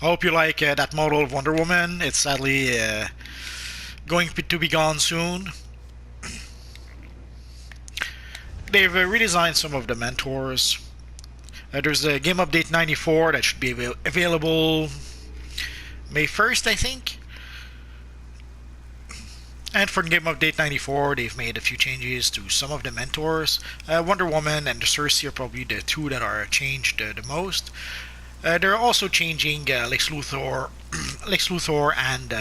I hope you like that model of Wonder Woman. It's sadly going to be gone soon. They've redesigned some of the mentors. There's a game update 94 that should be available May 1st, I think. And for Game Update 94, they've made a few changes to some of the mentors. Wonder Woman and the Cersei are probably the two that are changed the most. They're also changing Lex Luthor, Lex Luthor and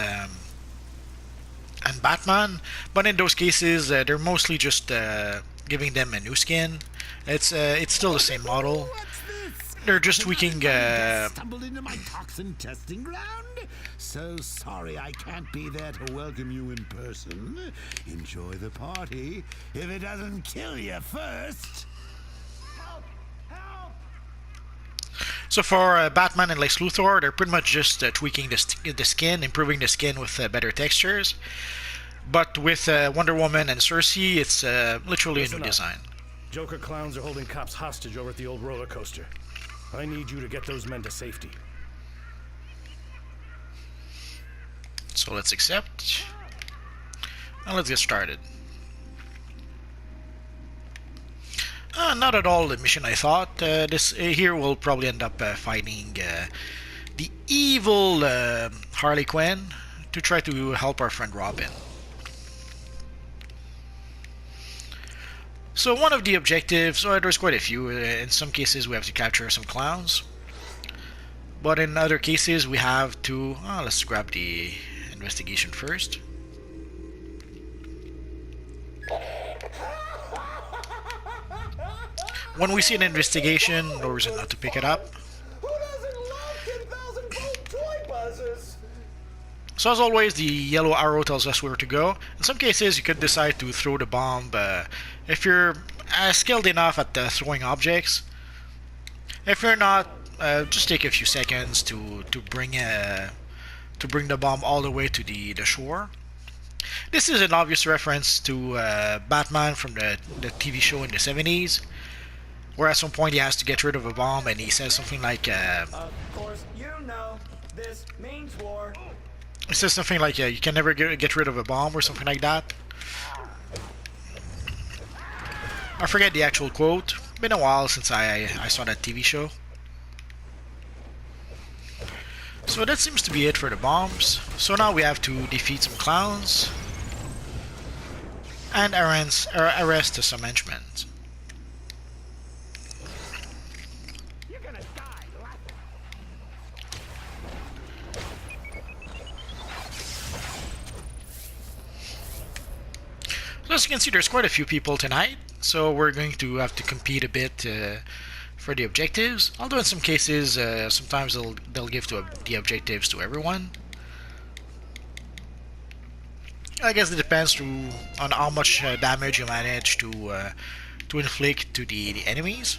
Batman, but in those cases, they're mostly just giving them a new skin. It's still the same model. They're just tweaking. Stumbled into my toxin testing ground. So sorry I can't be there to welcome you in person. Enjoy the party if it doesn't kill you first. Help! Help! So for Batman and Lex Luthor, they're pretty much just tweaking the skin, improving the skin with better textures. But with Wonder Woman and Cersei, it's literally a new design. Joker clowns are holding cops hostage over at the old roller coaster. I need you to get those men to safety. So let's accept. Now let's get started. Not at all the mission I thought. This here we'll probably end up fighting the evil Harley Quinn to try to help our friend Robin. So one of the objectives, there's quite a few. In some cases we have to capture some clowns. But in other cases we have to... let's grab the investigation first. When we see an investigation, no reason not to pick it up. Who doesn't love 10,000-volt toy buzzers? So as always, the yellow arrow tells us where to go. In some cases, you could decide to throw the bomb if you're skilled enough at throwing objects. If you're not, just take a few seconds to bring the bomb all the way to the shore. This is an obvious reference to Batman from the TV show in the 70s, where at some point he has to get rid of a bomb and he says something like... Of course, you know, this means war. It says something like, you can never get rid of a bomb or something like that. I forget the actual quote. Been a while since I saw that TV show. So that seems to be it for the bombs. So now we have to defeat some clowns and arrest some henchmen. So as you can see, there's quite a few people tonight, so we're going to have to compete a bit for the objectives. Although in some cases, sometimes they'll give the objectives to everyone. I guess it depends on how much damage you manage to inflict to the enemies.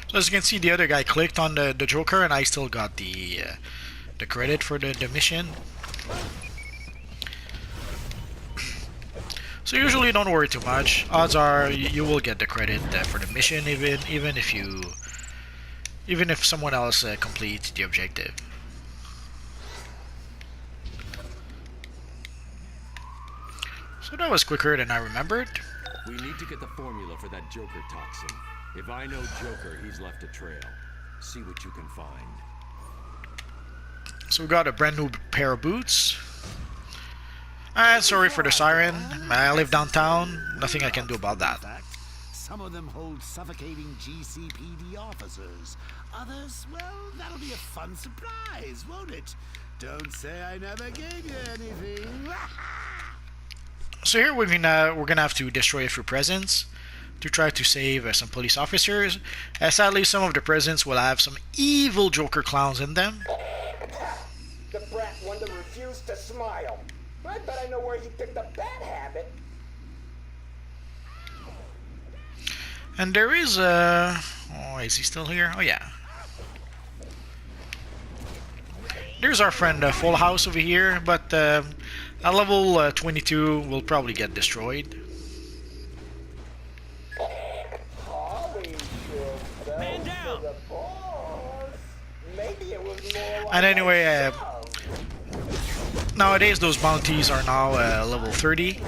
So as you can see, the other guy clicked on the Joker, and I still got the credit for the mission. So usually don't worry too much. Odds are you will get the credit for the mission, even if someone else completes the objective. So that was quicker than I remembered. We need to get the formula for that Joker toxin. If I know Joker, he's left a trail. See what you can find. So we got a brand new pair of boots. And sorry for the siren. I live downtown. Nothing I can do about that. Some of them hold suffocating GCPD officers. Others, well, that'll be a fun surprise, won't it? Don't say I never gave you anything. So here we're gonna have to destroy a few presents to try to save some police officers. Sadly, some of the presents will have some evil Joker clowns in them. The brat wonder refused to smile. I bet I know where he picked up that habit. And there is a... Oh, is he still here? Oh, yeah. there's our friend Full House over here, but at level 22 will probably get destroyed. Harley should sell Man to down! the boss. Maybe it was more like And anyway, a shove. nowadays those bounties are now level 30,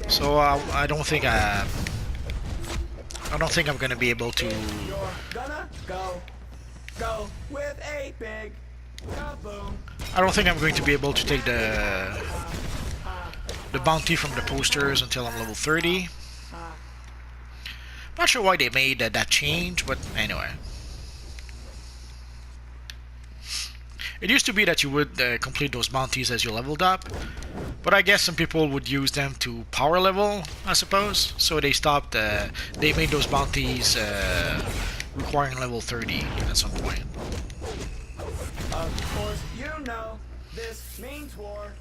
so I don't think I'm gonna be able to. You're gonna go with a big kaboom. I don't think I'm going to be able to take the bounty from the posters until I'm level 30. Not sure why they made that change, but anyway. It used to be that you would complete those bounties as you leveled up, but I guess some people would use them to power level, I suppose. So they stopped. They made those bounties requiring level 30 at some point. Of course, you know this means war.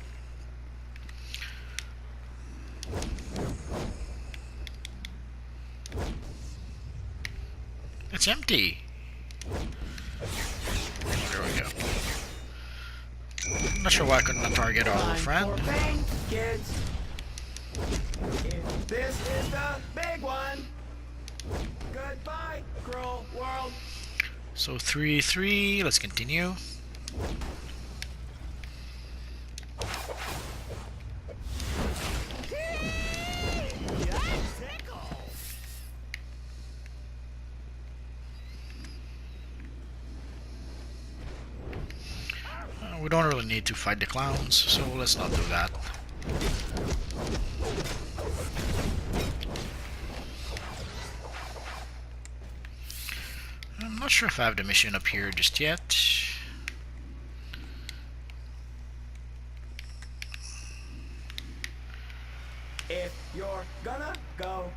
It's empty. There we go. I'm not sure why I couldn't target our little Time friend. for pain, kids. This is the big one. Goodbye, cruel world. So 3-3. Let's continue. We don't really need to fight the clowns, so let's not do that. I'm not sure if I have the mission up here just yet. If you're gonna go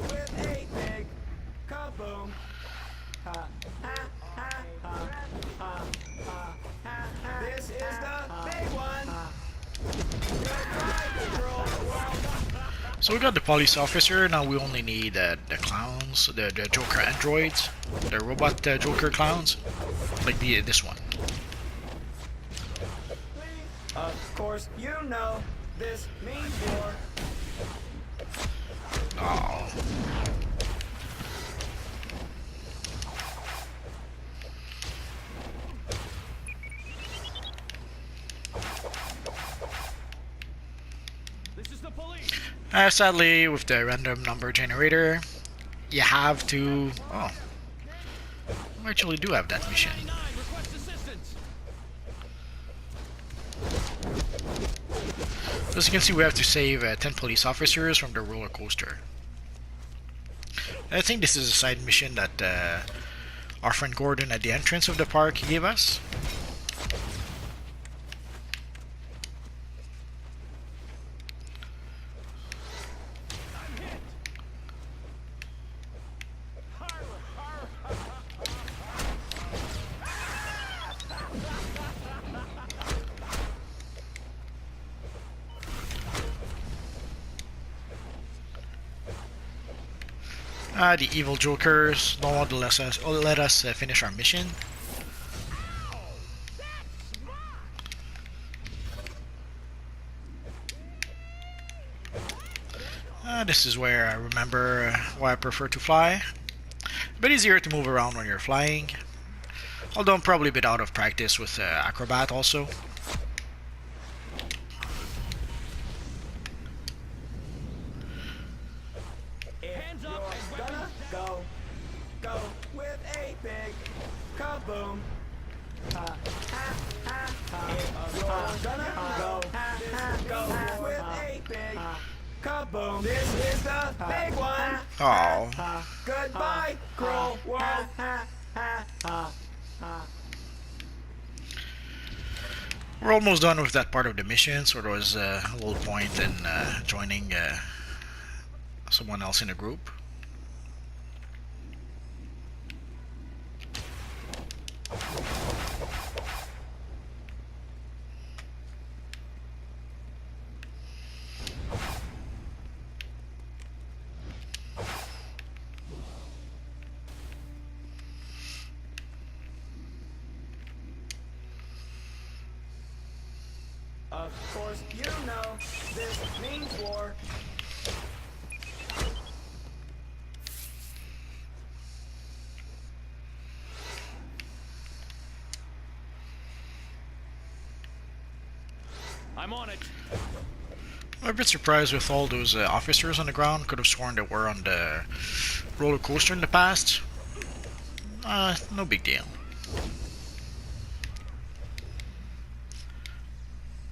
with a big kaboom. Ha ha ha ha ha ha ha. This is the big one. Goodbye, cruel world. So we got the police officer, now we only need the clowns, the Joker androids, the robot Joker clowns, like this one. Of course, you know this means war. Oh. This is the police. Sadly, with the random number generator, you have to. Oh, we actually do have that mission. 99, request assistance. As you can see, we have to save 10 police officers from the roller coaster. I think this is a side mission that our friend Gordon at the entrance of the park gave us. The evil jokers don't want to let us finish our mission. This is where I remember why I prefer to fly. A bit easier to move around when you're flying. Although I'm probably a bit out of practice with Acrobat also. Hands up and gonna go with a big kaboom. Ha ha ha ha. You're gonna go with a big kaboom. This is the big one. Oh. Goodbye, cruel world. We're almost done with that part of the mission, so there was a little point in joining someone else in the group. Of course, you know this means war. I'm on it. I'm a bit surprised with all those officers on the ground. Could have sworn they were on the roller coaster in the past. No big deal.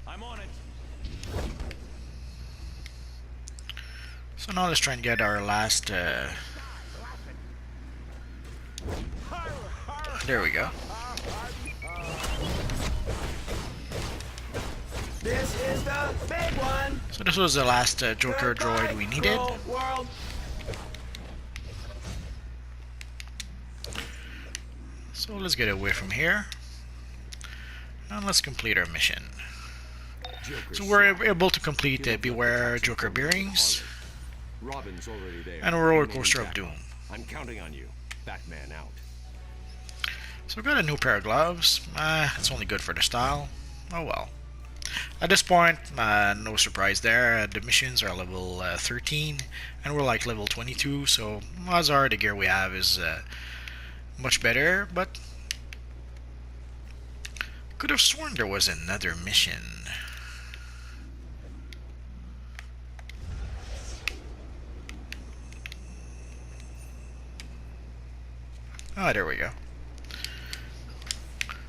I'm on it. So now let's try and get our last. There we go. This is the big one. So this was the last Joker droid we needed. Roll world. So let's get away from here. And let's complete our mission. Joker So we're slot. able to complete Get up Beware that Joker Harley. bearings Robin's already there. and a roller Remain coaster of back doom. up. I'm counting on you. Batman out. So we got a new pair of gloves. It's only good for the style. Oh well. At this point, no surprise there. The missions are level 13 and we're like level 22, so odds are the gear we have is much better, but could have sworn there was another mission. Ah, there we go.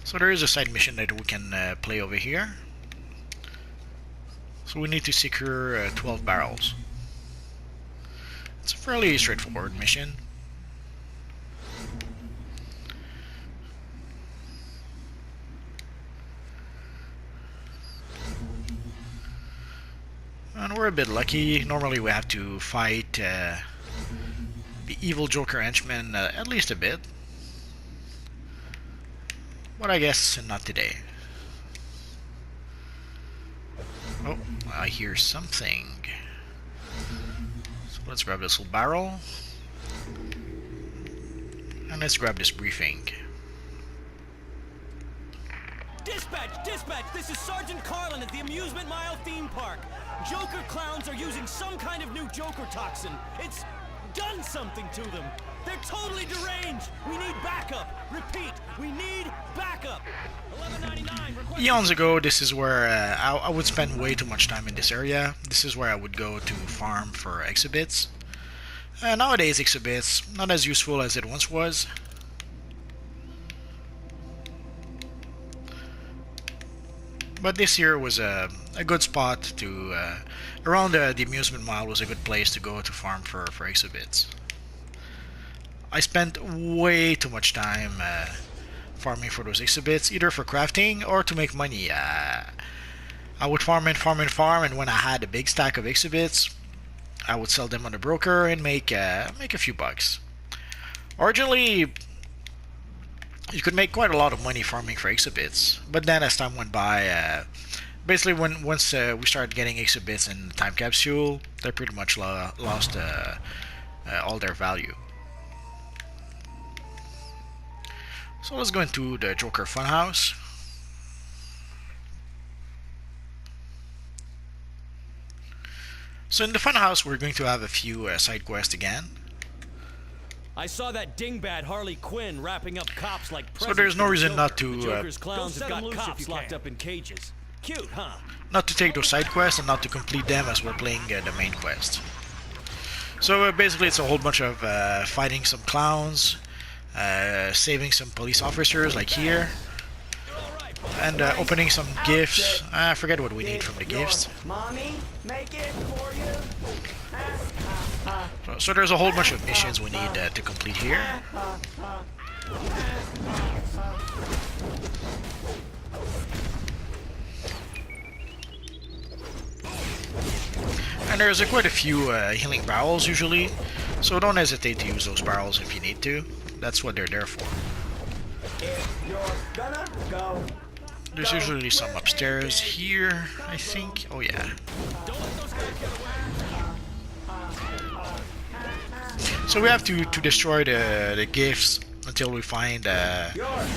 So there is a side mission that we can play over here. So we need to secure 12 barrels. It's a fairly straightforward mission. And we're a bit lucky. Normally we have to fight the evil Joker henchman at least a bit. But I guess not today. Oh, I hear something. So let's grab this little barrel. And let's grab this briefing. Dispatch! Dispatch! This is Sergeant Carlin at the Amusement Mile theme park. Joker clowns are using some kind of new Joker toxin. It's done something to them. They're totally deranged. We need backup. Repeat, we need backup. 1199. Eons ago, this is where I would spend way too much time in this area. This is where I would go to farm for exhibits. Nowadays, exhibits not as useful as it once was. But this here was a good spot to around the amusement mile was a good place to go to farm for exhibits. I spent way too much time farming for those exhibits, either for crafting or to make money. I would farm and farm and farm, and when I had a big stack of exhibits, I would sell them on the broker and make a few bucks. Originally, you could make quite a lot of money farming for exhibits, but then as time went by, basically once we started getting exhibits in time capsule, they pretty much lost all their value. So let's go into the Joker Funhouse. So in the Funhouse, we're going to have a few side quests again. I saw that dingbat Harley Quinn wrapping up cops like So there's no reason not to The Joker's clowns Go have set 'em got loose if cops you locked can. up in cages. Cute, huh? not to take those side quests and not to complete them as we're playing the main quest. So basically, it's a whole bunch of fighting some clowns, saving some police officers like here, and opening some gifts. I forget what we need from the gifts. Mommy, make it for you. So there's a whole bunch of missions we need to complete here. And there's quite a few healing barrels usually, so don't hesitate to use those barrels if you need to. That's what they're there for. If you're gonna go. There's usually some upstairs here, I think. Oh yeah. Don't let those guys get away. So we have to destroy the gifts until we find You're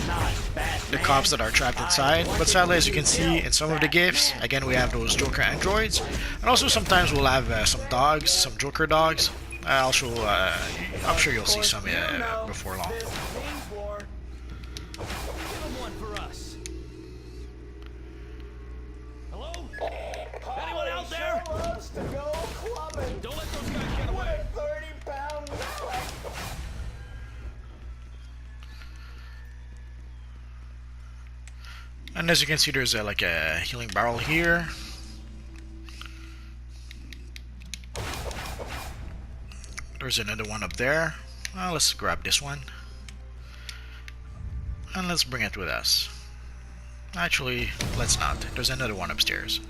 not Batman. the cops that are trapped inside. But sadly, as you can see in some of the gifs, again we have those Joker androids, and also sometimes we'll have some dogs, some Joker dogs. I'll show. I'm sure you'll see some before long. Give him one for us. Hello? Anyone out there? Loves to go clubbing. Don't let those guys get away. 30-pound relic. And as you can see, there's like a healing barrel here. There's another one up there. Well, let's grab this one. And let's bring it with us. Actually, let's not. There's another one upstairs.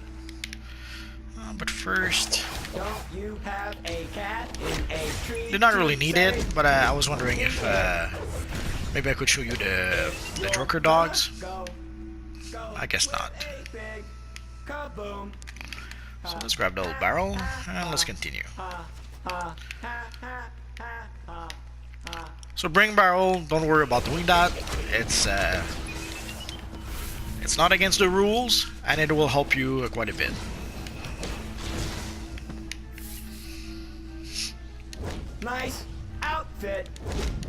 But first, Don't you have a cat in a tree? did not really need it, but I was wondering if maybe I could show you the Joker dogs. Go I guess not. with a big kaboom. So let's grab the old barrel and let's continue. So bring barrel, don't worry about doing that. It's not against the rules, and it will help you quite a bit. Nice outfit.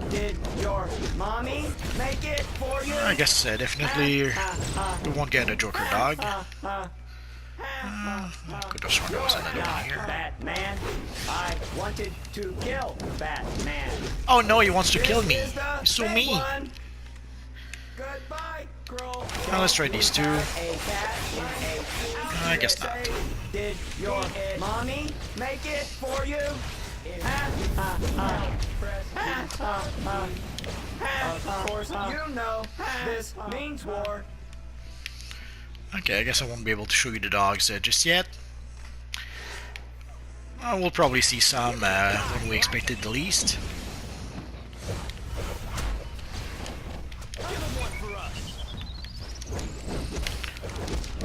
Did your mommy make it for you? I guess definitely we won't get a Joker dog. Could have sworn there was another one here. Batman. I wanted to kill Batman. Oh no, he wants to kill me. This is the He's so big mean. one. Goodbye, girl. Now let's try these two. A cat in a I guess not. Did your mommy make it for you? Of course, you know this means war. Okay, I guess I won't be able to show you the dogs just yet. We'll probably see some when we expect it the least. Give him one for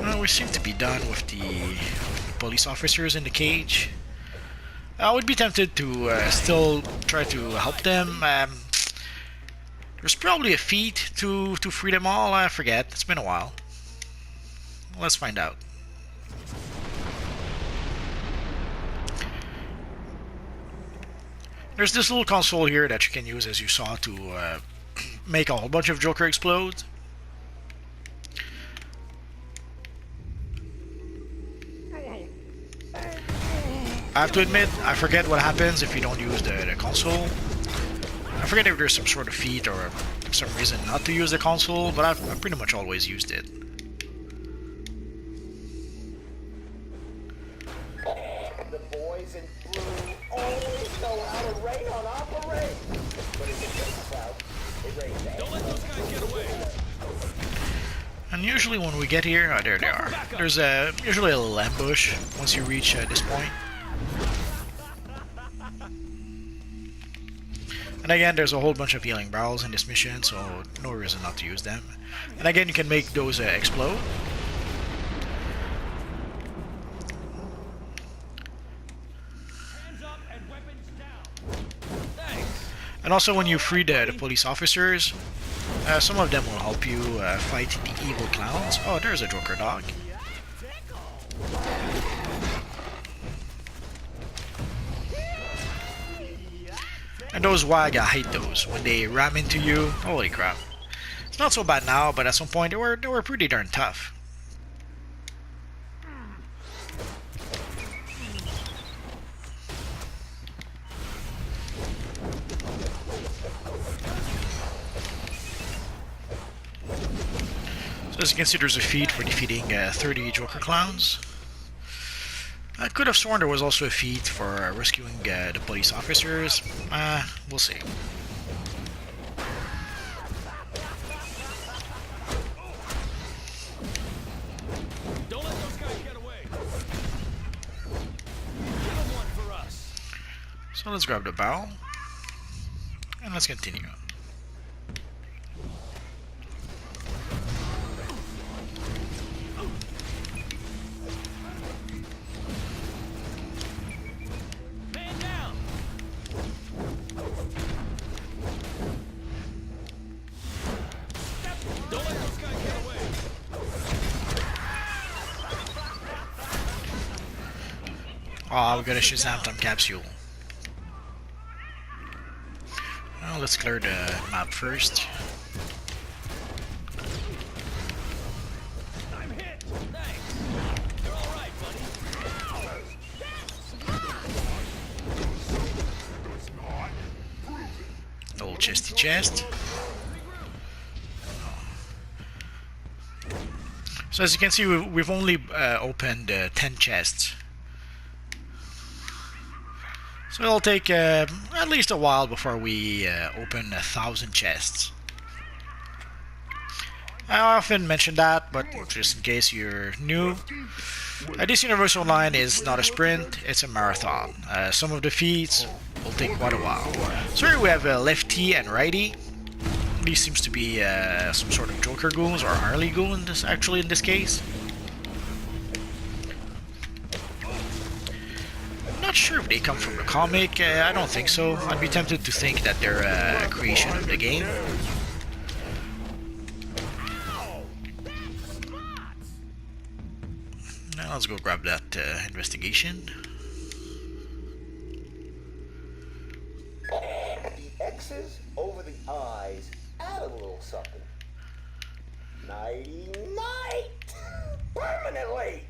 us. We seem to be done with the police officers in the cage. I would be tempted to still try to help them. There's probably a feat to free them all. I forget. It's been a while. Let's find out. There's this little console here that you can use, as you saw, to make a whole bunch of Joker explode. I have to admit, I forget what happens if you don't use the console. I forget if there's some sort of feat or some reason not to use the console, but I've pretty much always used it. The boys in blue always know how to rain on operation. But if it rains out, it rains out. Don't let those guys get away. And usually when we get here, there they are. There's usually a little ambush once you reach this point. And again, there's a whole bunch of healing barrels in this mission, so no reason not to use them. And again, you can make those explode. Hands up and weapons down. Thanks. And also when you free the police officers, some of them will help you fight the evil clowns. Oh, there's a Joker dog. And those WAG, I hate those. When they ram into you, holy crap. It's not so bad now, but at some point they were pretty darn tough. So as you can see, there's a feat for defeating 30 Joker clowns. I could have sworn there was also a feat for rescuing the police officers. We'll see. Don't let those guys get away. Give him one for us. So let's grab the barrel. And let's continue. Man down. Oh, we got a Shazam time capsule. Well, let's clear the map first. I'm hit. Thanks. You're all right, buddy. Little chesty chest. So as you can see, we've only opened 10 chests. So it'll take at least a while before we open 1,000 chests. I often mention that, but just in case you're new, DC Universe Online is not a sprint, it's a marathon. Some of the feats will take quite a while. So here we have lefty and righty. These seems to be some sort of Joker goons or Harley goons, actually, in this case. I'm not sure if they come from the comic. I don't think so. I'd be tempted to think that they're a creation of the game. Now let's go grab that investigation. The X's over the I's add a little something. Nighty night! Permanently!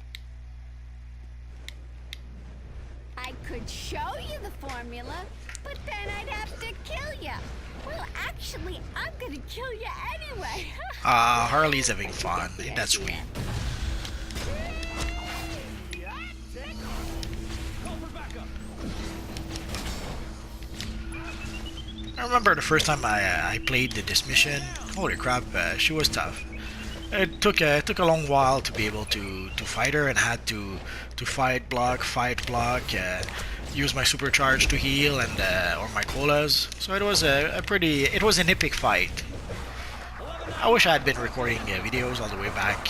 I could show you the formula, but then I'd have to kill you. Well, actually, I'm gonna kill you anyway. Harley's having fun. Ain't that sweet? I remember the first time I played this mission. Holy crap, she was tough. It took a long while to be able to fight her, and had to fight block, use my supercharge to heal, and or my colas. So it was it was an epic fight. I wish I had been recording videos all the way back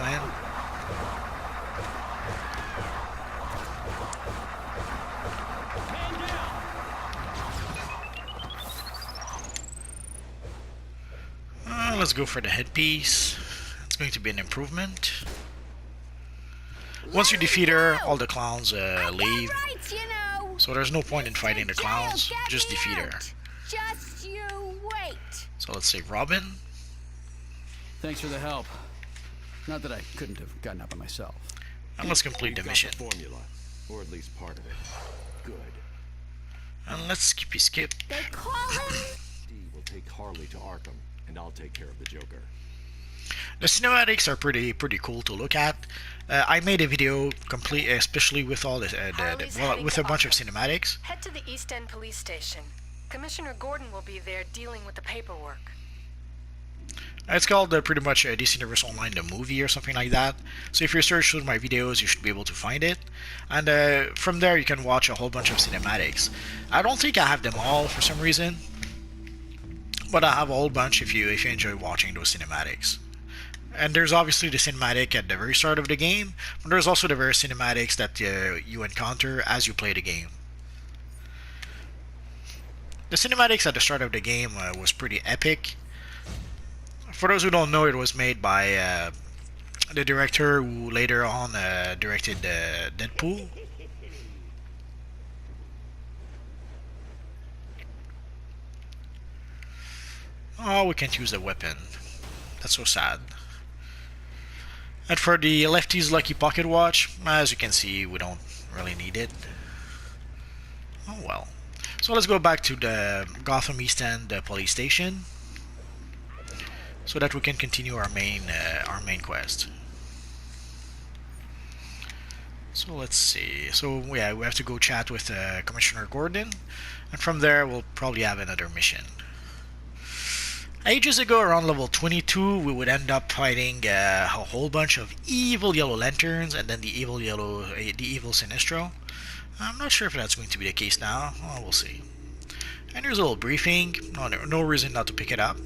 when. Let's go for the headpiece. It's going to be an improvement. Once you defeat her, all the clowns leave. So there's no point in fighting the clowns. Just defeat her. Just you wait. So let's save Robin. Thanks for the help. Not that I couldn't have gotten up by myself. And let's complete the mission. Formula, or at least part of it. Good. And let's skip. They call him. D will take Harley to Arkham, and I'll take care of the Joker. The cinematics are pretty cool to look at. I made a video complete, especially with all with a bunch of cinematics. Head to the East End police station. Commissioner Gordon will be there dealing with the paperwork. It's called pretty much DC Universe Online the movie or something like that. So if you search through my videos, you should be able to find it. And from there you can watch a whole bunch of cinematics. I don't think I have them all for some reason, but I have a whole bunch if you enjoy watching those cinematics. And there's obviously the cinematic at the very start of the game, but there's also the various cinematics that you encounter as you play the game. The cinematics at the start of the game was pretty epic. For those who don't know, it was made by the director who later on directed Deadpool. Oh, we can't use the weapon. That's so sad. And for the Lefty's Lucky Pocket Watch, as you can see, we don't really need it. Oh well. So let's go back to the Gotham East End police station, so that we can continue our main quest. So let's see. So yeah, we have to go chat with Commissioner Gordon, and from there we'll probably have another mission. Ages ago, around level 22, we would end up fighting a whole bunch of evil Yellow Lanterns, and then the evil Sinestro. I'm not sure if that's going to be the case now. Oh, we'll see. And here's a little briefing. No reason not to pick it up.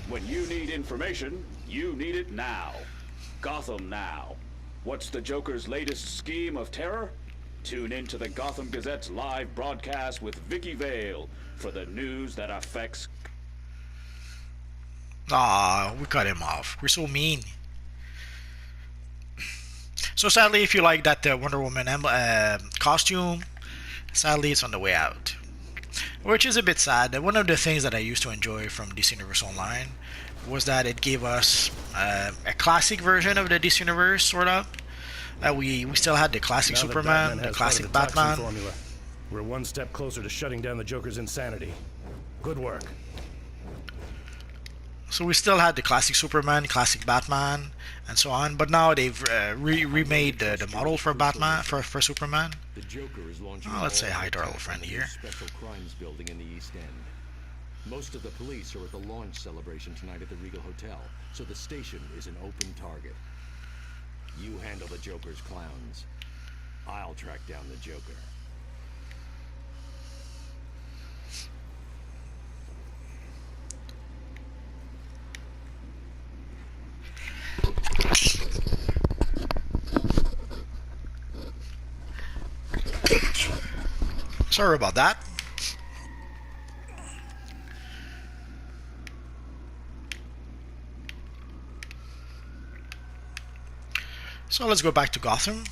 When you need information, you need it now. Gotham Now. What's the Joker's latest scheme of terror? Tune in to the Gotham Gazette's live broadcast with Vicky Vale for the news that affects... Ah, we cut him off. We're so mean. So sadly, if you like that Wonder Woman costume, sadly it's on the way out. Which is a bit sad. One of the things that I used to enjoy from DC Universe Online was that it gave us a classic version of the DC Universe, sort of. We still had the classic Now that Superman, Batman the has classic started the toxin Batman. formula, we're one step closer to shutting down the Joker's insanity. Good work. So we still had the classic Superman, classic Batman, and so on. But now they've remade the model for Batman, for Superman. The Joker is launching Let's say all hi to our attacks little friend on the here. Special Crimes Building in the East End. Most of the police are at the launch celebration tonight at the Regal Hotel, so the station is an open target. You handle the Joker's clowns. I'll track down the Joker. Sorry about that. So let's go back to Gotham.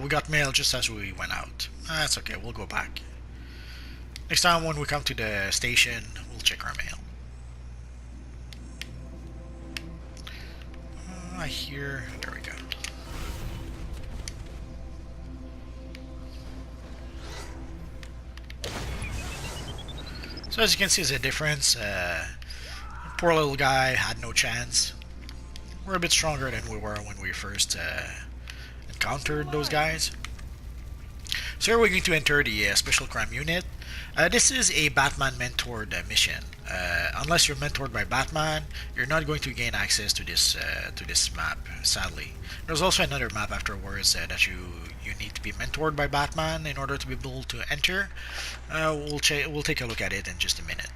We got mail just as we went out. That's okay, we'll go back. Next time when we come to the station, we'll check our mail. I hear... There we go. So as you can see, there's a difference. Poor little guy had no chance. We're a bit stronger than we were when we first encountered those guys. So here we're going to enter the Special Crime Unit. This is a Batman mentored mission. Unless you're mentored by Batman, you're not going to gain access to this map, sadly. There's also another map afterwards that you need to be mentored by Batman in order to be able to enter. We'll take a look at it in just a minute.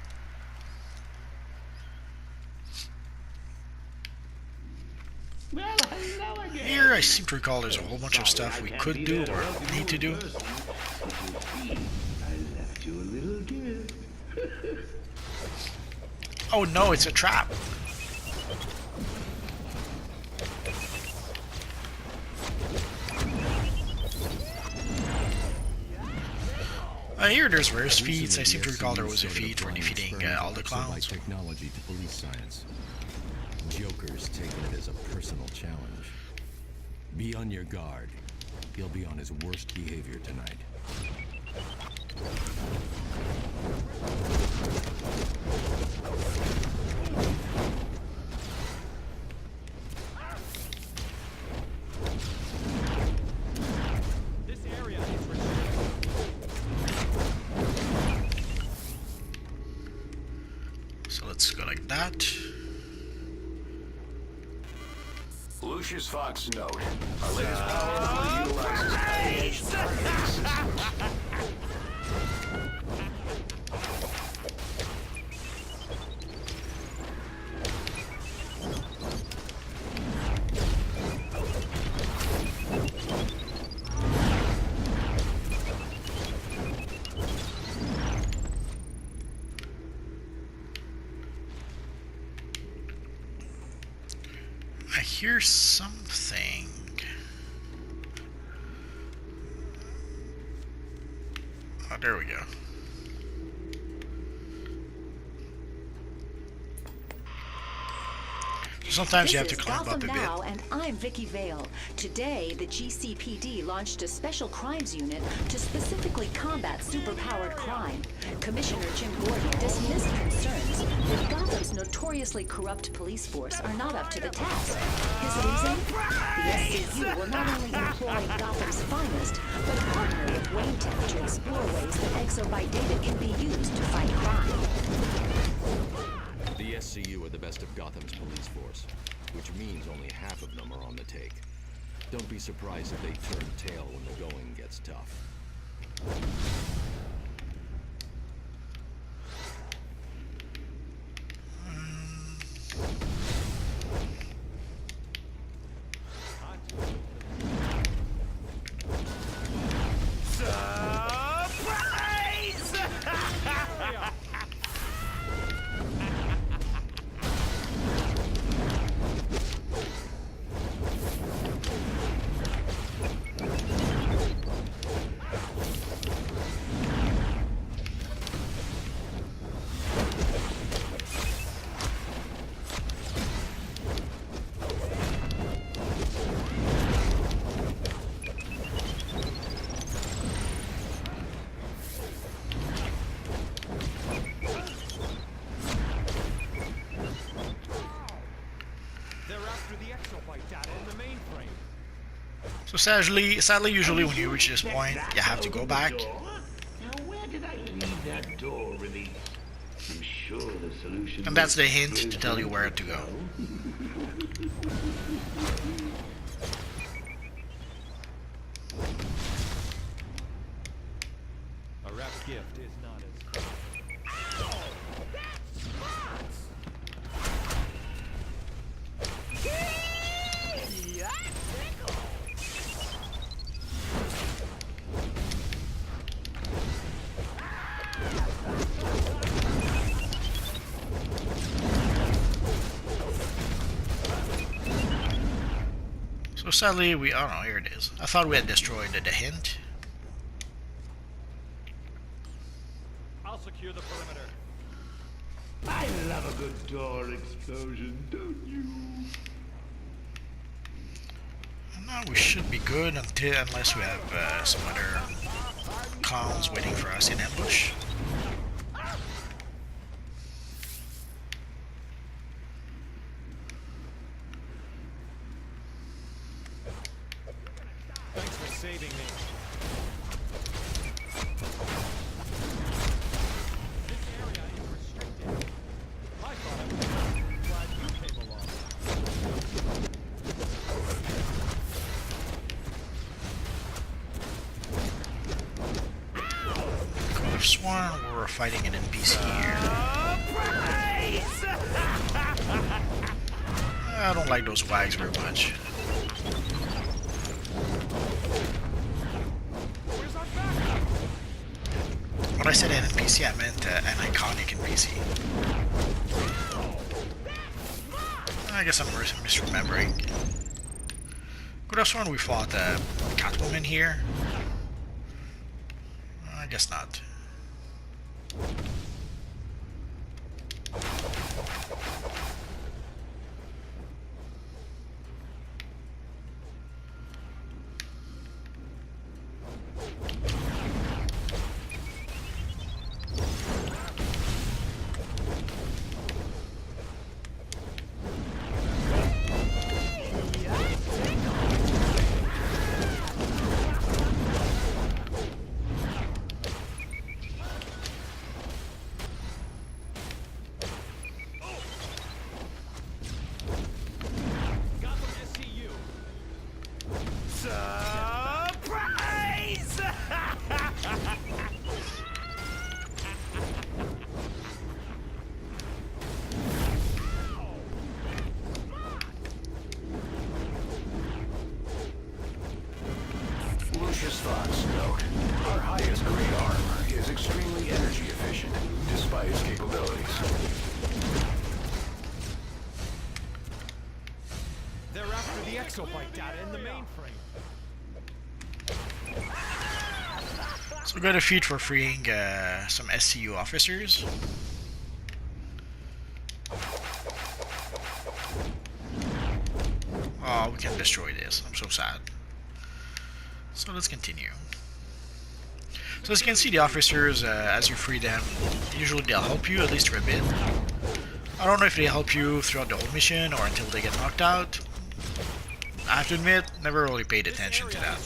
Well, hello again. Here, I seem to recall there's a whole bunch of stuff we could do or need to do. I left you a little gift. Oh no, it's a trap. Here there's various feats. I seem to recall there was a feat for defeating all the clowns. Technology to police science. Joker's taking it as a personal challenge. Be on your guard. He'll be on his worst behavior tonight. This area is restricted. So let's go like that. Lucius Fox note. Our latest power utilizes I hear something. Oh, there we go. Sometimes you have to climb up a bit. Now, and I'm Vicky Vale. Today, the GCPD launched a special crimes unit to specifically combat superpowered crime. Commissioner Jim Gordon dismissed concerns that Gotham's notoriously corrupt police force are not up to the task. His reason? The SCU will not only employ Gotham's finest, but partner with Wayne Tech to explore ways that exobyte data can be used to fight crime. The SCU are the best of Gotham's police force, which means only half of them are on the take. Don't be surprised if they turn tail when the going gets tough. So sadly, usually when you reach this point, you have to go back. Now, where did I leave that door release? I'm sure the solution. And that's the hint to tell you where to go. A rap gift is not as... So sadly, oh no, here it is. I thought we had destroyed the hint. I'll secure the perimeter. I love a good door explosion, don't you? No, we should be good unless we have some other clowns waiting for us in ambush. Thanks for saving me. This area is restricted. I thought I was glad you came along. Could have sworn we were fighting an NPC here. I don't like those wags very much. When I said an NPC, I meant an iconic NPC. I guess I'm misremembering. Could have sworn we fought Catwoman here. I guess not. Lucius Fox, note. Our highest grade armor is extremely energy efficient, despite its capabilities. They're after the exobyte data in the mainframe. So we got a feat for freeing some SCU officers. Oh, we can destroy this. I'm so sad. So let's continue. So as you can see, the officers, as you free them, usually they'll help you, at least for a bit. I don't know if they help you throughout the whole mission or until they get knocked out. I have to admit, never really paid attention to that.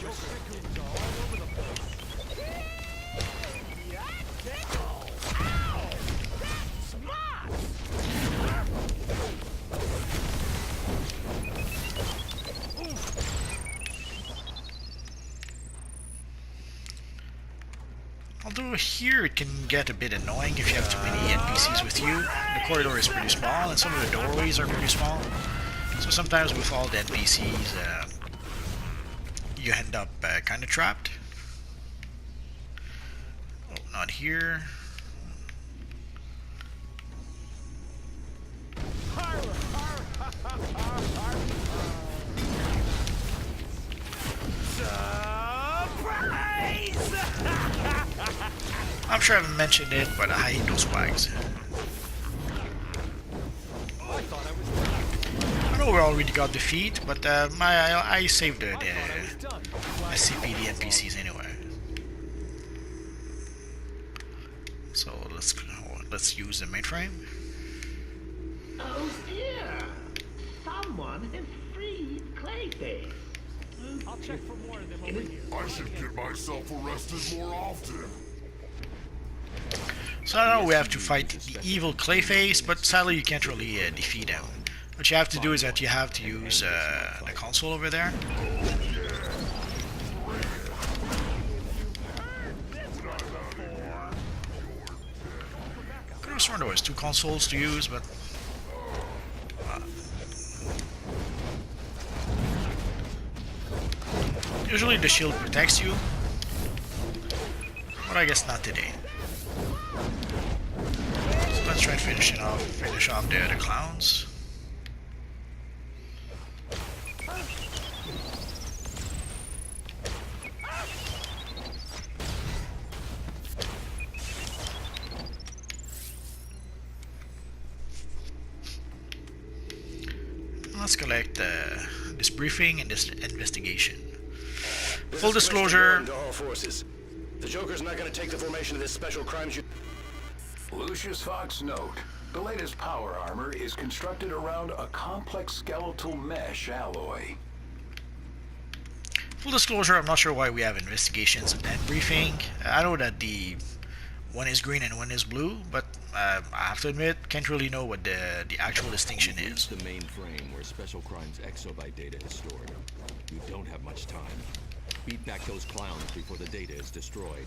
Although here it can get a bit annoying if you have too many NPCs with you. The corridor is pretty small and some of the doorways are pretty small. So sometimes with all the NPCs, you end up kind of trapped. Oh, not here. I'm sure I haven't mentioned it, but I hate those wags. I know we already got defeat, but I saved the SCPD NPCs anyway. So let's use the mainframe. Oh dear! Someone has freed Clayface. I'll check for more of them over here. I should get myself arrested more often. So now we have to fight the evil Clayface, but sadly you can't really defeat him. What you have to do is that you have to use the console over there. Could have sworn there was 2 consoles to use, but usually the shield protects you, but I guess not today. So let's try and finish off the clowns. Let's collect this briefing and this investigation. Full disclosure. To all forces. The Joker's not going to take the formation of this special crimes unit. Lucius Fox note. The latest power armor is constructed around a complex skeletal mesh alloy. Full disclosure, I'm not sure why we have investigations and then briefing. I know that the one is green and one is blue, but I have to admit, can't really know what the actual distinction is. The main frame where Special Crimes exobyte data is stored. You don't have much time. Beat back those clowns before the data is destroyed.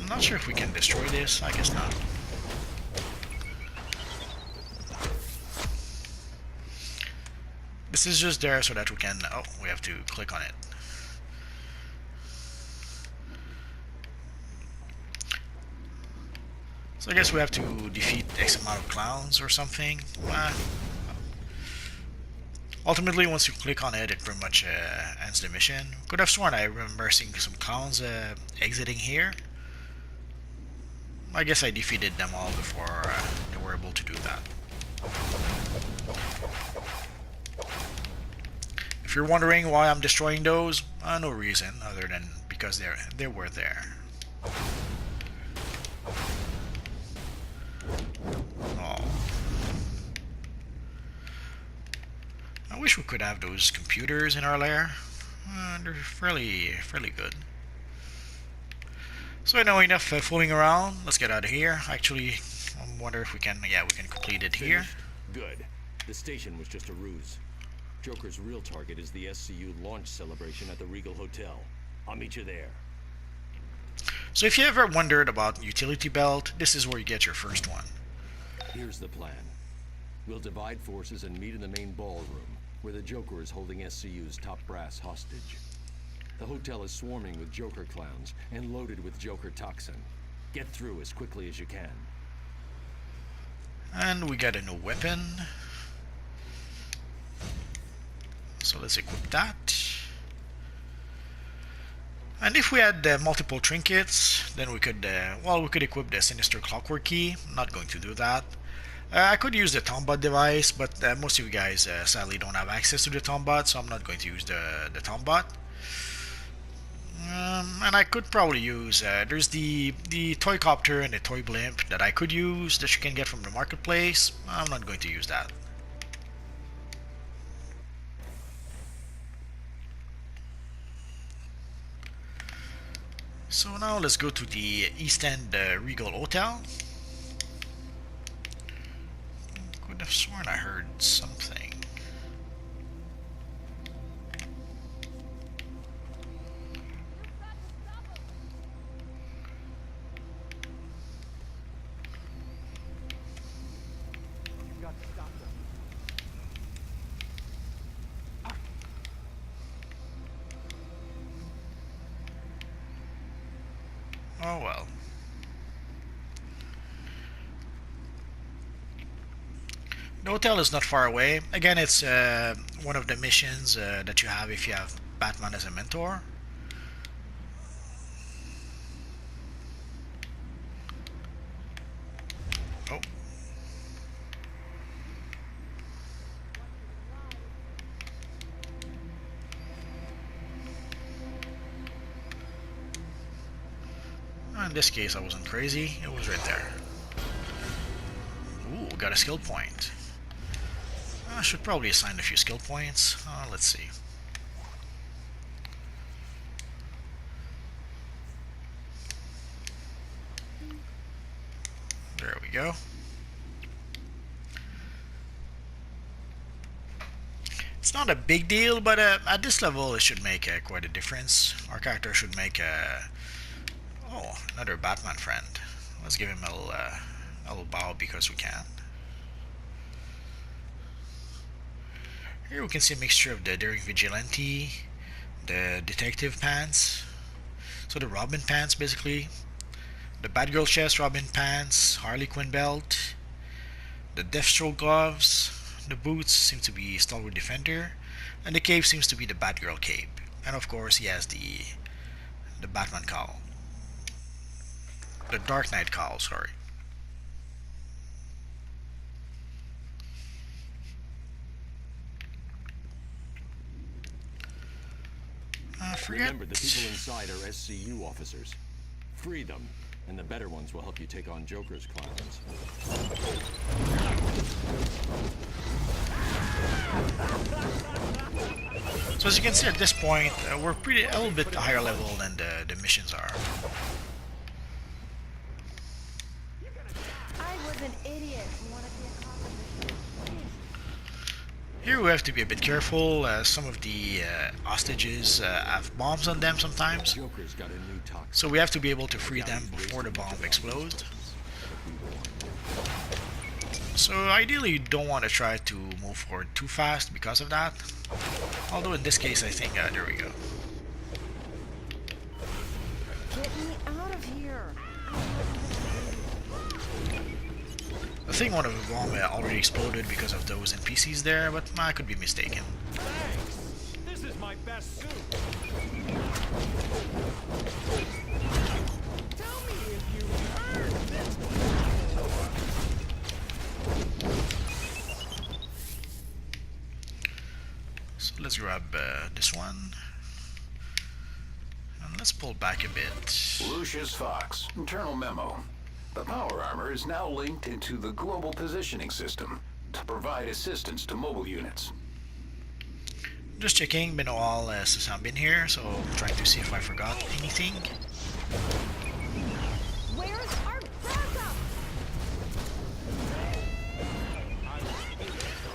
I'm not sure if we can destroy this. I guess not. This is just there so that we can... Oh, we have to click on it. So I guess we have to defeat X amount of clowns or something. Ultimately, once you click on it, it pretty much ends the mission. Could have sworn I remember seeing some clowns exiting here. I guess I defeated them all before they were able to do that. If you're wondering why I'm destroying those, no reason other than because they were there. Oh. I wish we could have those computers in our lair. They're fairly good. So I know enough fooling around. Let's get out of here. Actually, I wonder if we can. Yeah, we can complete it here. Good. The station was just a ruse. Joker's real target is the SCU launch celebration at the Regal Hotel. I'll meet you there. So if you ever wondered about utility belt, this is where you get your first one. Here's the plan. We'll divide forces and meet in the main ballroom, where the Joker is holding SCU's top brass hostage. The hotel is swarming with Joker clowns and loaded with Joker toxin. Get through as quickly as you can. And we got a new weapon. So let's equip that. And if we had multiple trinkets, then we could, we could equip the Sinister Clockwork Key. I'm not going to do that. I could use the Tombot device, but most of you guys sadly don't have access to the Tombot, so I'm not going to use the Tombot. And I could probably use, there's the Toy Copter and the Toy Blimp that I could use, that you can get from the marketplace. I'm not going to use that. So now let's go to the East End Regal Hotel. Could have sworn I heard something. Oh well. The hotel is not far away. Again, it's one of the missions that you have if you have Batman as a mentor. Oh. In this case, I wasn't crazy. It was right there. we got a skill point. I should probably assign a few skill points. Let's see. There we go. It's not a big deal, but at this level it should make quite a difference. Our character should make oh, another Batman friend. Let's give him a little bow because we can. Here we can see a mixture of the Daring Vigilante, the Detective pants, so the Robin pants basically, the Batgirl chest, Robin pants, Harley Quinn belt, the Deathstroke gloves, the boots seem to be Stalwart Defender, and the cape seems to be the Batgirl cape, and of course he has the Batman cowl, the Dark Knight cowl, sorry. Remember, the people inside are SCU officers. Free them, and the better ones will help you take on Joker's clowns. So as you can see at this point, we're a little bit higher level than the missions are. I was an idiot. Here we have to be a bit careful. Some of the hostages have bombs on them sometimes, so we have to be able to free them before the bomb explodes. So ideally you don't want to try to move forward too fast because of that. Although in this case I think, there we go. Get me out of here. I think one of the bomb already exploded because of those NPCs there, but I could be mistaken. Thanks. This is my best suit. Tell me if you heard this. So let's grab this one. And let's pull back a bit. Lucius Fox, internal memo. The power armor is now linked into the global positioning system to provide assistance to mobile units. Just checking, been a while since I've been here, so trying to see if I forgot anything. Where's our backup?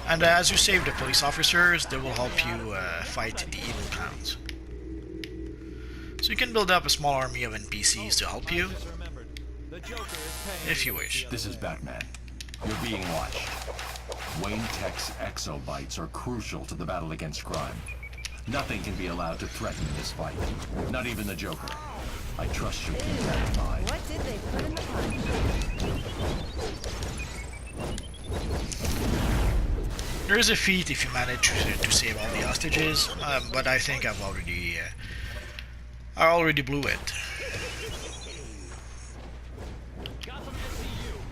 And as you save the police officers, they will help you fight the evil clowns. So you can build up a small army of NPCs to help you, if you wish. This is Batman. You're being watched. Wayne Tech's exobytes are crucial to the battle against crime. Nothing can be allowed to threaten this fight. Not even the Joker. I trust you'll keep that in mind. What did they put in the punch? There is a feat if you manage to save all the hostages, but I think I already blew it.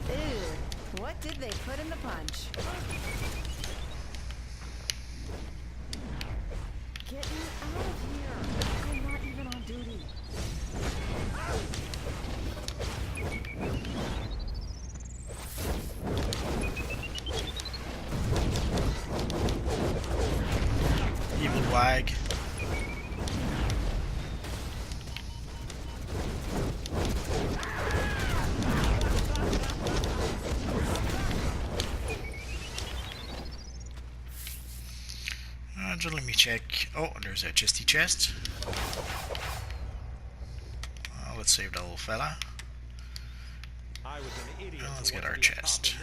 Ew, what did they put in the punch? Get me out of here. I'm not even on duty. Evil wag. Just let me check. Oh, there's a chesty chest. Let's save that little fella. Let's get our chest.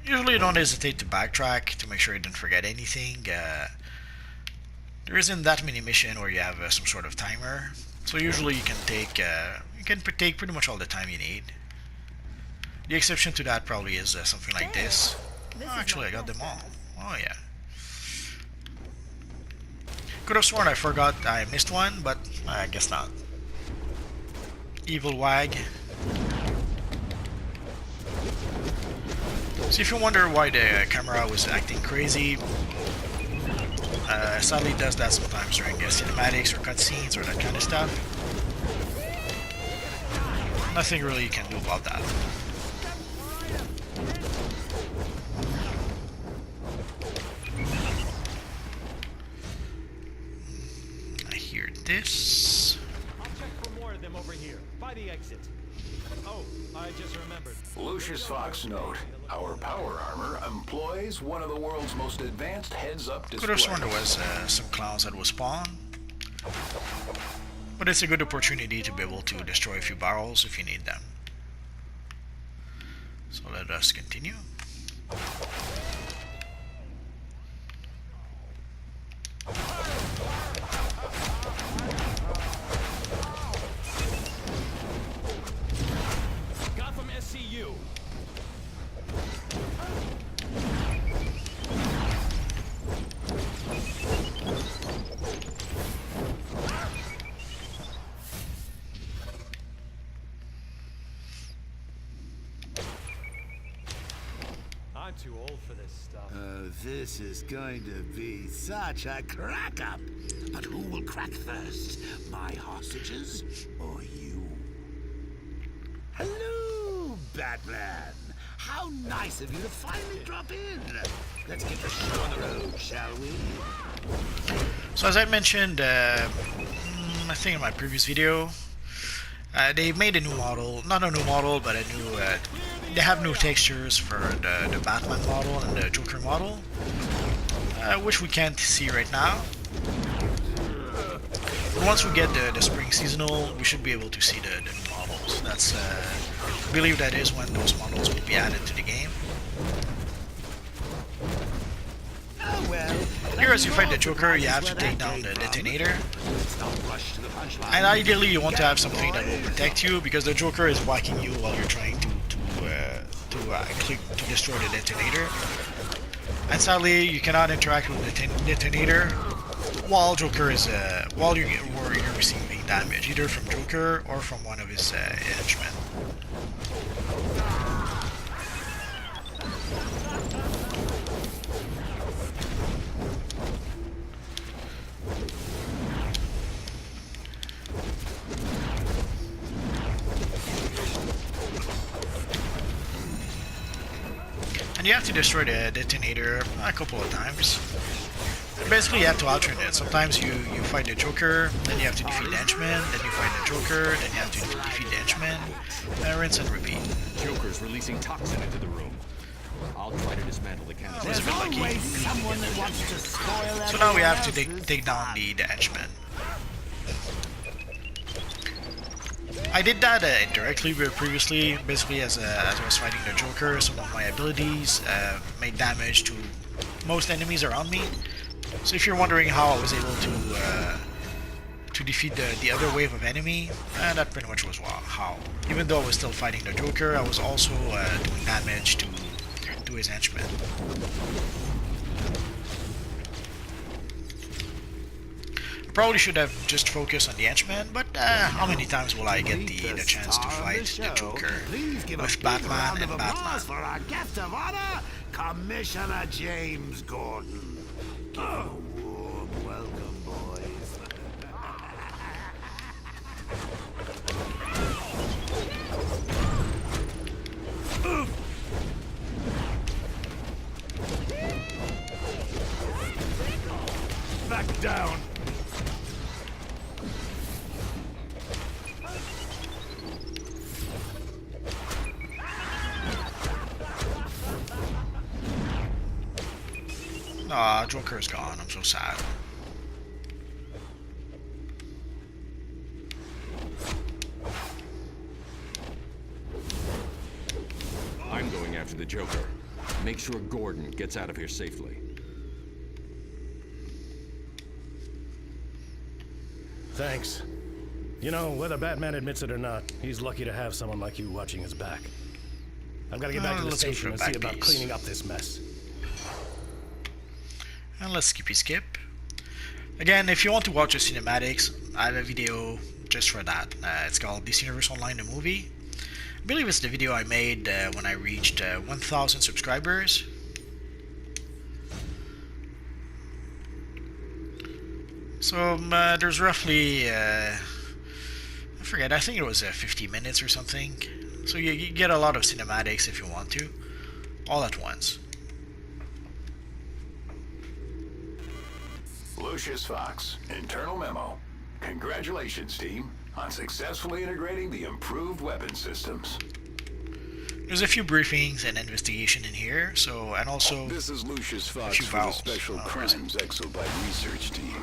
Usually you don't hesitate to backtrack to make sure you didn't forget anything. There isn't that many missions where you have some sort of timer, so usually you can take pretty much all the time you need. The exception to that probably is something like this. Oh, actually, I got them all. Oh yeah. Could have sworn I forgot I missed one, but I guess not. Evil wag. So if you wonder why the camera was acting crazy, sadly it does that sometimes during cinematics or cutscenes or that kind of stuff. Nothing really you can do about that. I hear this. I'll check for more of them over here, by the exit. Oh, I just remembered. Lucius Fox note, our power armor employs one of the world's most advanced heads-up Could have displays. sworn there was some clowns that would spawn. But it's a good opportunity to be able to destroy a few barrels if you need them. So let us continue. Gotham SCU. I'm too old for this stuff. Oh, this is going to be such a crack-up. But who will crack first? My hostages or you? Hello, Batman. How nice of you to finally drop in. Let's get the show on the road, shall we? So as I mentioned, I think in my previous video, they made a new model, not a new model, but a new, they have new textures for the Batman model and the Joker model, which we can't see right now. But once we get the spring seasonal, we should be able to see the new models. That's, I believe that is when those models will be added to the game. Oh, well. Here, as you fight the Joker, you have to take down the detonator. And ideally, you want to have something that will protect you, because the Joker is whacking you while you're trying to destroy the detonator. And sadly, you cannot interact with the detonator while Joker is while you're receiving damage, either from Joker or from one of his henchmen. And you have to destroy the detonator a couple of times. And basically you have to alternate. Sometimes you fight the Joker, then you have to defeat the henchman, then you fight the Joker, then you have to defeat the henchman, and rinse and repeat. Joker's releasing toxin into the room. I'll try to dismantle the I canopy. was a bit lucky. Always someone that wants to spoil So now we have to everyone take down else's the henchman. I did that indirectly previously, basically as I was fighting the Joker. Some of my abilities made damage to most enemies around me. So if you're wondering how I was able to defeat the other wave of enemy, that pretty much was how. Even though I was still fighting the Joker, I was also doing damage to his henchmen. Probably should have just focused on the henchman, but how many times will I get the chance to fight the Joker with Batman and Batman? For our guest of honor, Commissioner James Gordon. Give him a warm welcome, boys. Back down. Aw, Joker's gone. I'm so sad. I'm going after the Joker. Make sure Gordon gets out of here safely. Thanks. You know, whether Batman admits it or not, he's lucky to have someone like you watching his back. I've got to get back to the let's go station for a and see back about piece. cleaning up this mess. And let's skippy skip. Again, if you want to watch the cinematics, I have a video just for that. It's called DC Universe Online, the movie. I believe it's the video I made when I reached 1,000 subscribers. So there's roughly forget, I think it was 50 minutes or something. So you get a lot of cinematics if you want to, all at once. Lucius Fox, internal memo. Congratulations, team, on successfully integrating the improved weapon systems. There's a few briefings and investigation in here, so, and also This is Lucius a Fox few for the vowels. Special Crimes Exobyte Research Team.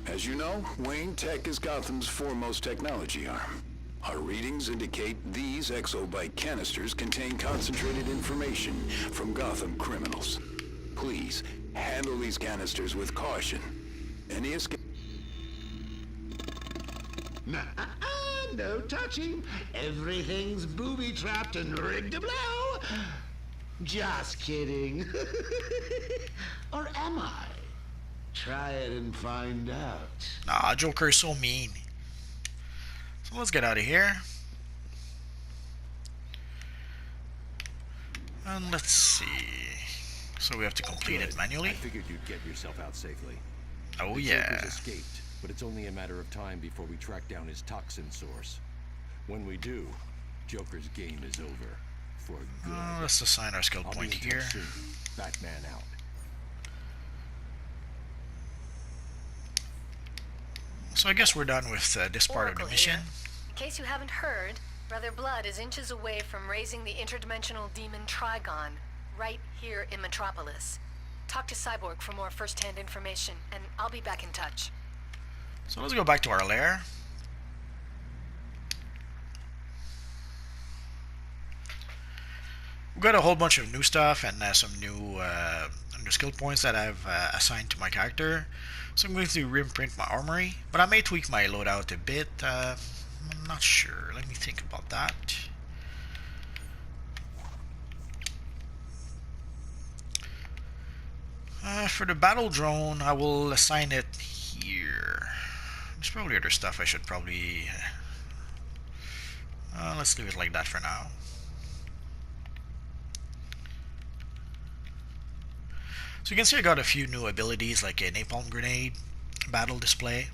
As you know, Wayne Tech is Gotham's foremost technology arm. Our readings indicate these exobyte canisters contain concentrated information from Gotham criminals. Please, handle these canisters with caution. Any escape... No touching. Everything's booby-trapped and rigged to blow. Just kidding. Or am I? Try it and find out. Nah, Joker is so mean. So let's get out of here. And let's see. So we have to complete it manually. I figured you'd get yourself out safely. Oh The yeah. Joker's escaped, but it's only a matter of time before we track down his toxin source. When we do, Joker's game is over. For good. Let's assign our skill I'll point be in touch here. soon. Batman out. So I guess we're done with this part of the Oracle mission. here. In case you haven't heard, Brother Blood is inches away from raising the interdimensional demon Trigon, right here in Metropolis. Talk to Cyborg for more first-hand information, and I'll be back in touch. So let's go back to our lair. We've got a whole bunch of new stuff and some new skill points that I've assigned to my character. So I'm going to reimprint my armory, but I may tweak my loadout a bit. I'm not sure. Let me think about that. For the battle drone, I will assign it here. There's probably other stuff I should probably... let's leave it like that for now. So you can see I got a few new abilities like a napalm grenade, battle display.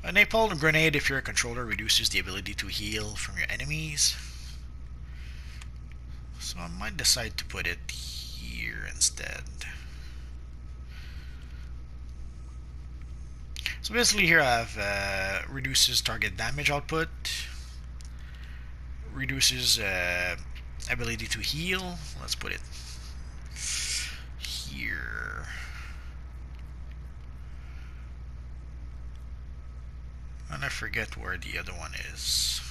A napalm grenade, if you're a controller, reduces the ability to heal from your enemies. So I might decide to put it here instead. So basically here I have reduces target damage output, reduces ability to heal. Let's put it here. And I forget where the other one is.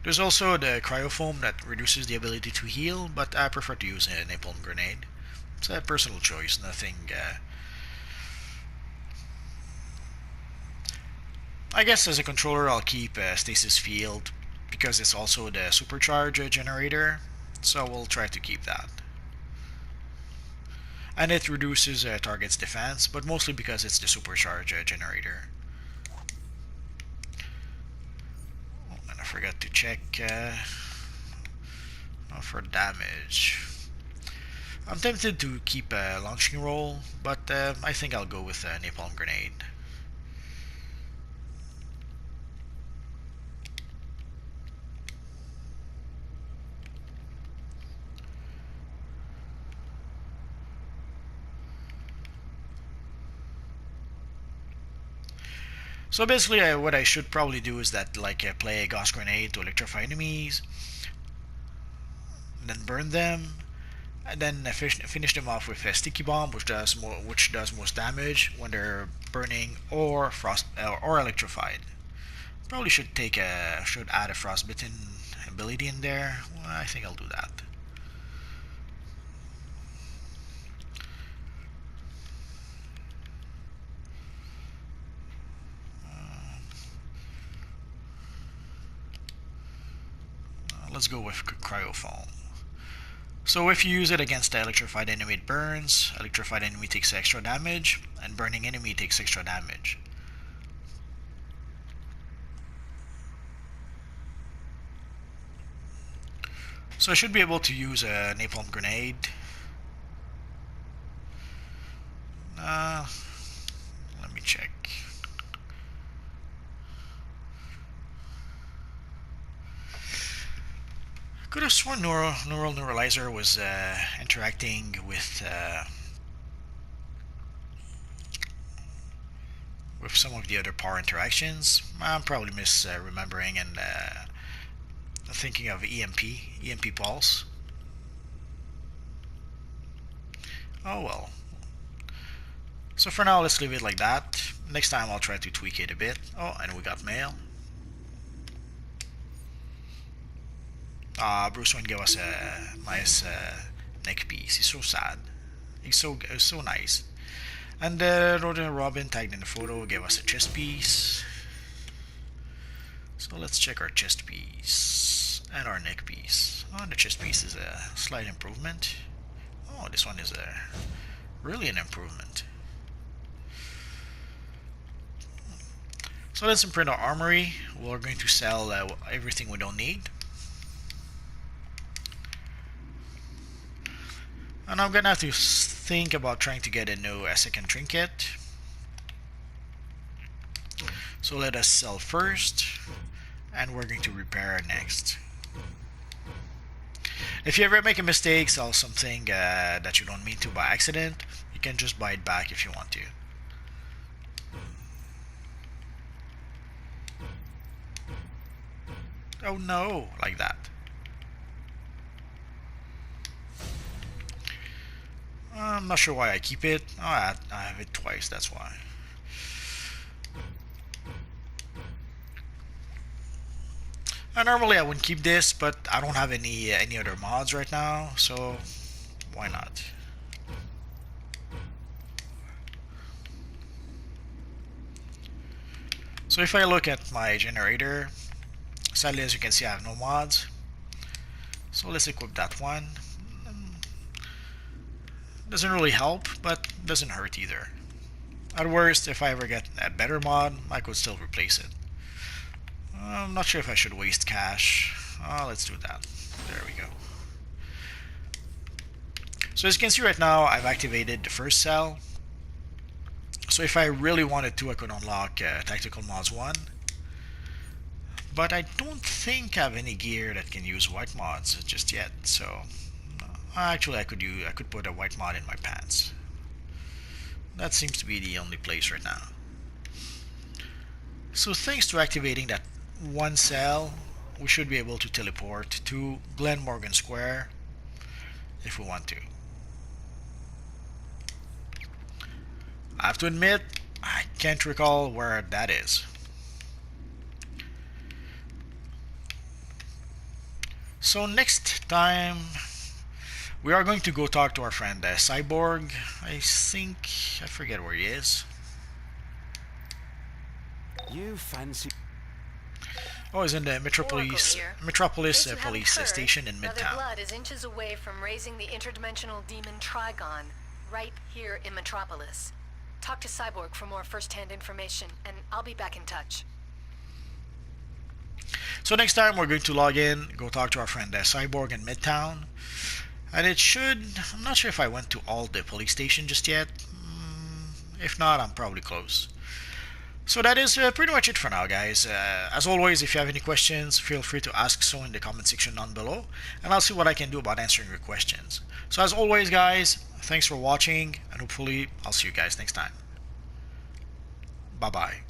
There's also the cryofoam that reduces the ability to heal, but I prefer to use a napalm grenade. It's a personal choice, nothing... I guess as a controller I'll keep Stasis Field because it's also the supercharge generator, so we'll try to keep that. And it reduces target's defense, but mostly because it's the supercharge generator. Oh, and I forgot to check for damage. I'm tempted to keep a launching roll, but I think I'll go with a napalm grenade. So basically what I should probably do is that play a gas grenade to electrify enemies, then burn them, and then finish them off with a sticky bomb, which does most damage when they're burning or electrified. Probably should add a frostbitten ability in there. Well, I think I'll do that. Let's go with cryofoam. So if you use it against the electrified enemy, it burns. Electrified enemy takes extra damage, and burning enemy takes extra damage. So So I should be able to use a napalm grenade. Let me check. Could have sworn neural neuralizer was interacting with some of the other power interactions. I'm probably misremembering and thinking of EMP pulse. Oh well. So for now, let's leave it like that. Next time I'll try to tweak it a bit. Oh, and we got mail. Bruce Wayne gave us a nice neck piece. He's so sad. He's so nice. And Robin tagged in the photo, gave us a chest piece. So let's check our chest piece and our neck piece. Oh, the chest piece is a slight improvement. Oh, this one is really an improvement. So let's imprint our armory. We're going to sell everything we don't need. And I'm gonna have to think about trying to get a second trinket. So let us sell first, and we're going to repair next. If you ever make a mistake, sell something that you don't mean to by accident, you can just buy it back if you want to. Oh no, like that. I'm not sure why I keep it. Oh, I have it twice, that's why. Normally I wouldn't keep this, but I don't have any other mods right now, so why not? So if I look at my generator, sadly as you can see I have no mods. So let's equip that one. Doesn't really help, but doesn't hurt either. At worst, if I ever get a better mod, I could still replace it. I'm not sure if I should waste cash. Oh, let's do that. There we go. So as you can see right now, I've activated the first cell. So if I really wanted to, I could unlock Tactical Mods 1. But I don't think I have any gear that can use white mods just yet, so actually I could put a white mod in my pants. That seems to be the only place right now. So thanks to activating that one cell, we should be able to teleport to Glen Morgan Square if we want to. I have to admit, I can't recall where that is. So next time we are going to go talk to our friend Cyborg. I forget where he is. You fancy? Oh, he's in the Metropolis police station in Brother Midtown. Blood is inches away from raising the interdimensional demon Trigon, right here in Metropolis. Talk to Cyborg for more first-hand information, and I'll be back in touch. So next time we're going to log in, go talk to our friend Cyborg in Midtown. And it should, I'm not sure if I went to all the police stations just yet. If not, I'm probably close. So that is pretty much it for now, guys. As always, if you have any questions, feel free to ask so in the comment section down below, and I'll see what I can do about answering your questions. So as always, guys, thanks for watching, and hopefully I'll see you guys next time. Bye-bye.